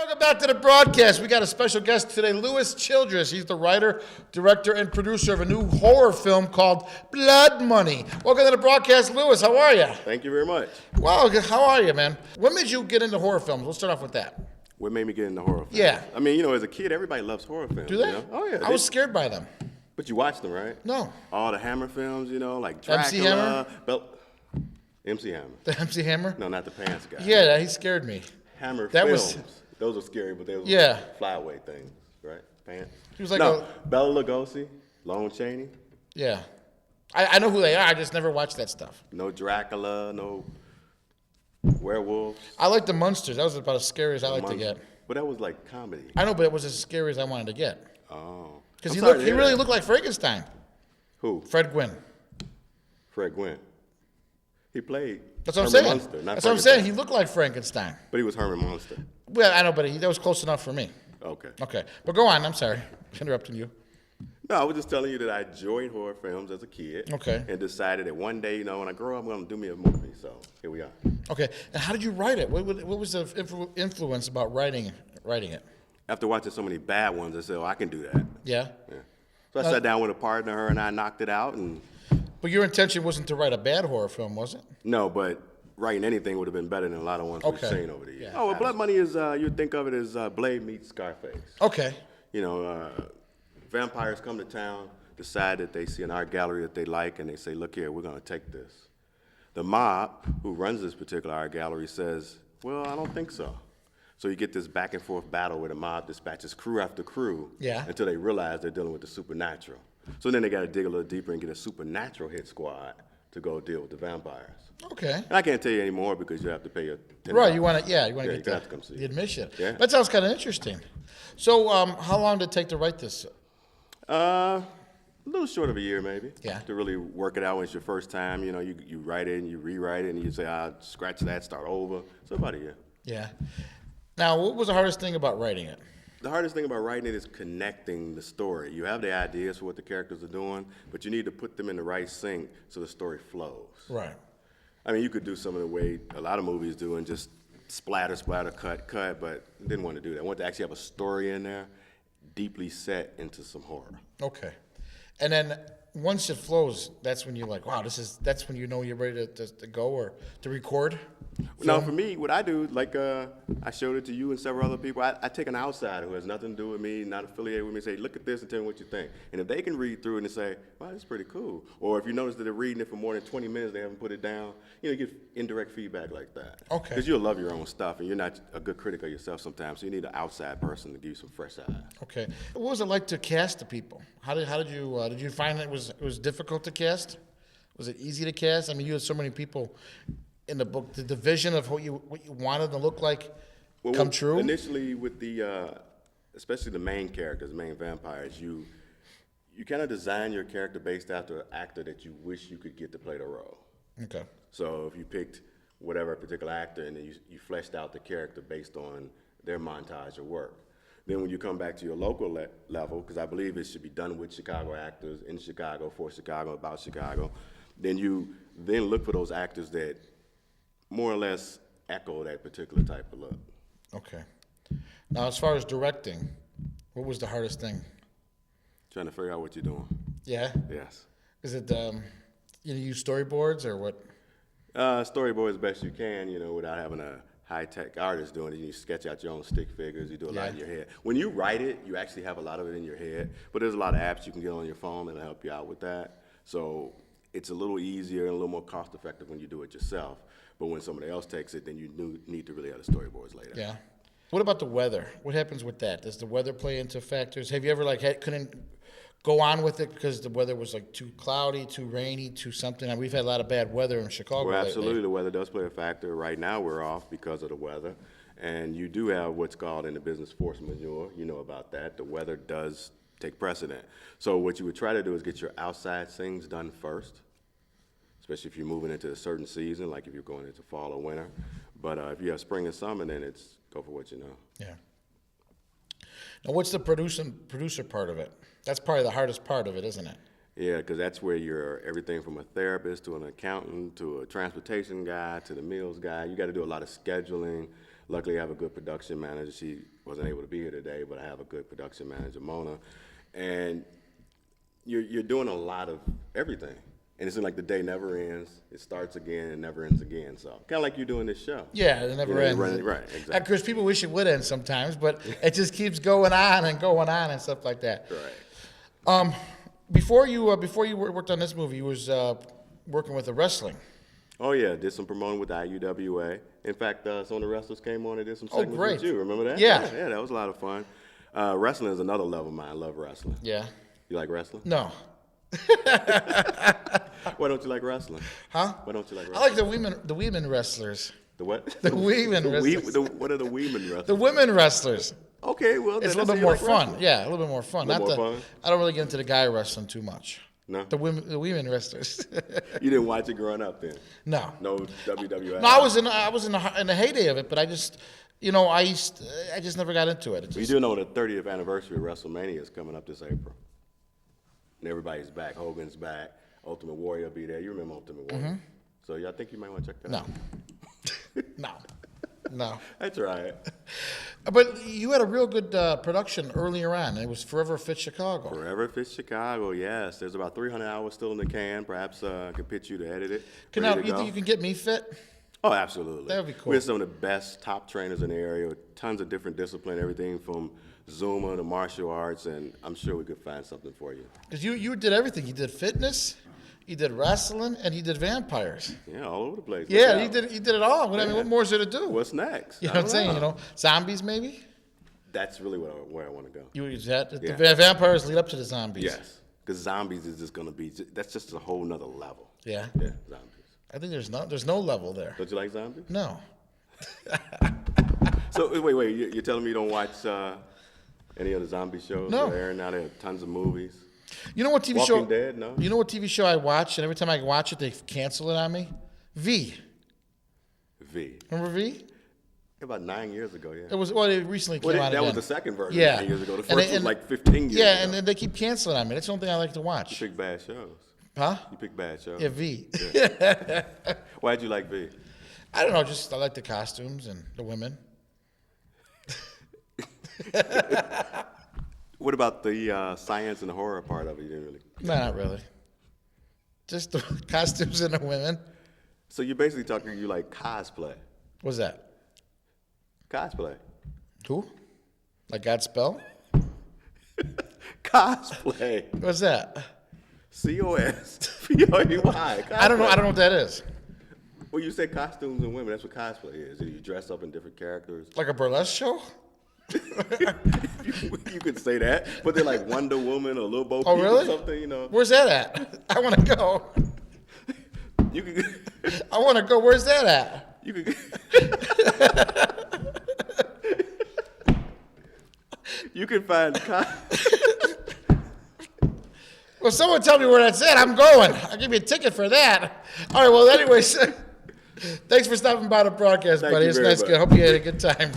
Welcome back to the broadcast. We got a special guest today, Childress. He's the writer, director, and producer of a new horror film called Blood Money. Welcome to the broadcast, Lewis. How are you? Thank you very much. Well, how are you, man? What made you get into horror films? We'll start off with that. What made me get into horror films? Yeah. I mean, as a kid, everybody loves horror films. Do they? You know? Oh, yeah. I was scared by them. But you watched them, right? No. All the Hammer films, like Dracula. MC Hammer? MC Hammer. The MC Hammer? No, not the pants guy. Yeah, he scared me. Hammer that films. Was... Those were scary, but they were flyaway things, right? Pants. He was like Bela Lugosi, Lon Chaney. Yeah. I know who they are. I just never watched that stuff. No Dracula, no werewolves. I like the Munsters. That was about as scary as I like to get. But that was like comedy. I know, but it was as scary as I wanted to get. Oh. Because he really looked like Frankenstein. Who? Fred Gwynn. Fred Gwynn. He played That's what I'm Herman saying. Munster, That's what I'm saying. He looked like Frankenstein. But he was Herman Munster. Well, I know, but that was close enough for me. Okay. Okay. But go on. I'm sorry. Interrupting you. No, I was just telling you that I enjoyed horror films as a kid. Okay. And decided that one day, when I grow up, I'm going to do me a movie. So here we are. Okay. And how did you write it? What was the influence about writing it? After watching so many bad ones, I said, I can do that. Yeah? Yeah. So I sat down with a partner, her and I knocked it out. But your intention wasn't to write a bad horror film, was it? No, but writing anything would have been better than a lot of ones we've seen over the years. Yeah, Blood Money is, you'd think of it as Blade meets Scarface. Okay. Vampires come to town, decide that they see an art gallery that they like, and they say, look here, we're going to take this. The mob, who runs this particular art gallery, says, well, I don't think so. So you get this back and forth battle where the mob dispatches crew after crew until they realize they're dealing with the supernatural. So then they got to dig a little deeper and get a supernatural hit squad to go deal with the vampires. Okay. And I can't tell you any more because you have to pay your $10. Right, you want to get the admission. Yeah. That sounds kind of interesting. So how long did it take to write this? A little short of a year, maybe. Yeah. To really work it out when it's your first time. You write it and you rewrite it and you say, I'll scratch that, start over. So about a year. Yeah. Now, what was the hardest thing about writing it? The hardest thing about writing it is connecting the story. You have the ideas for what the characters are doing, but you need to put them in the right sync so the story flows. Right. I mean, you could do some of the way a lot of movies do and just splatter, cut, but I didn't want to do that. I wanted to actually have a story in there, deeply set into some horror. Okay. And then once it flows, that's when you're like, wow, that's when you know you're ready to go or to record? Now, for me, what I do, I showed it to you and several other people, I take an outsider who has nothing to do with me, not affiliated with me, say, look at this and tell me what you think. And if they can read through it and say, wow, that's pretty cool. Or if you notice that they're reading it for more than 20 minutes, they haven't put it down, you get indirect feedback like that. Okay. Because you'll love your own stuff, and you're not a good critic of yourself sometimes, so you need an outside person to give you some fresh eyes. Okay. What was it like to cast the people? How did you find it was difficult to cast? Was it easy to cast? I mean, you had so many people in the book. Did the vision of what you wanted to look like come true? Initially, with especially the main characters, the main vampires, you kind of design your character based after an actor that you wish you could get to play the role. Okay. So if you picked whatever particular actor and then you fleshed out the character based on their montage of work. Then when you come back to your local level, because I believe it should be done with Chicago actors, in Chicago, for Chicago, about Chicago, then you look for those actors that more or less echo that particular type of look. Okay. Now, as far as directing, what was the hardest thing? Trying to figure out what you're doing. Yeah? Yes. Is it, you use storyboards or what? Storyboard as best you can, without having a high-tech artist doing it. You sketch out your own stick figures. You do a lot in your head. When you write it, you actually have a lot of it in your head. But there's a lot of apps you can get on your phone that'll help you out with that. So it's a little easier and a little more cost-effective when you do it yourself. But when somebody else takes it, then you need to really have the storyboards later. Yeah. What about the weather? What happens with that? Does the weather play into factors? Have you ever couldn't go on with it because the weather was too cloudy, too rainy, too something? We've had a lot of bad weather in Chicago Well, absolutely, lately. the weather does play a factor. Right now we're off because of the weather. And you do have what's called in the business force majeure. You know about that. The weather does take precedent. So what you would try to do is get your outside things done first, especially if you're moving into a certain season, like if you're going into fall or winter. But if you have spring and summer, then it's go for what you know. Yeah. Now, what's the producer part of it? That's probably the hardest part of it, isn't it? Yeah, because that's where you're everything from a therapist to an accountant to a transportation guy to the meals guy. You got to do a lot of scheduling, Luckily, I have a good production manager. She wasn't able to be here today, but I have a good production manager, Mona. And you're doing a lot of everything. And it seems like the day never ends. It starts again and never ends again. So kind of like you're doing this show. Yeah, it never ends. Right, exactly. Of course, people wish it would end sometimes, but it just keeps going on and stuff like that. Right. Before you worked on this movie, you was working with the wrestling. Oh, yeah, did some promoting with the IUWA. In fact, some of the wrestlers came on and did some segments great. with you. Remember that? Yeah. Yeah, that was a lot of fun. Wrestling is another love of mine. I love wrestling. Yeah. You like wrestling? No. Why don't you like wrestling? Huh? Why don't you like I wrestling? like the women wrestlers. The what? The women wrestlers. What are the women wrestlers? The women wrestlers. Okay, well, It's a little bit more fun. Yeah, a little bit more fun. A little more fun? I don't really get into the guy wrestling too much. No? The women wrestlers. You didn't watch it growing up then? No. No WWF? No, I was in the heyday of it, but I just, I just never got into it. You do know the 30th anniversary of WrestleMania is coming up this April. And everybody's back. Hogan's back. Ultimate Warrior will be there. You remember Ultimate Warrior? Mm-hmm. So I think you might want to check that out. No. That's right. But you had a real good production earlier on. It was Forever Fit Chicago. Forever Fit Chicago, yes. There's about 300 hours still in the can. Perhaps I can pitch you to edit it. You think you can get me fit? Oh, absolutely. That would be cool. We have some of the best top trainers in the area with tons of different disciplines, everything from Zumba to martial arts, and I'm sure we could find something for you. Because you did everything. You did fitness, you did wrestling, and you did vampires. Yeah, all over the place. Yeah, you did it all. I mean, what more is there to do? What's next? You know what I'm saying? Zombies maybe? That's really where I want to go. The vampires lead up to the zombies. Yes, because zombies is just going to be, that's just a whole nother level. Yeah? Yeah, zombies. I think there's no level there. Don't you like zombies? No. So, wait, you're telling me you don't watch any of the zombie shows? No. They're airing now. They have tons of movies. You know what TV show? Walking Dead, no? You know what TV show I watch, and every time I watch it, they cancel it on me? V. Remember V? About 9 years ago, yeah. It recently came out That again. was the second version 9 years ago. The first was like 15 years ago. Yeah, and then they keep canceling on me. That's the only thing I like to watch. You pick bad shows. Huh? You pick bad shows. Yeah, V. Yeah. Why'd you like V? I don't know, I like the costumes and the women. What about the science and the horror part of it? You didn't really? No, not really. Just the costumes and the women. So you're basically talking, you like cosplay. What's that? Cosplay. Who? Like Godspell? Cosplay. What's that? COSPLAY. I don't know what that is. Well, you say costumes and women. That's what cosplay is. You dress up in different characters. Like a burlesque show? You could say that, but they're like Wonder Woman or Lil Bo Peep really? or something, Where's that at? I want to go. You could. I want to go. Where's that at? You could. You can find. Well, someone tell me where that's at. I'm going. I'll give you a ticket for that. All right. Well, anyways, thanks for stopping by the broadcast, buddy. It's nice. I hope you had a good time.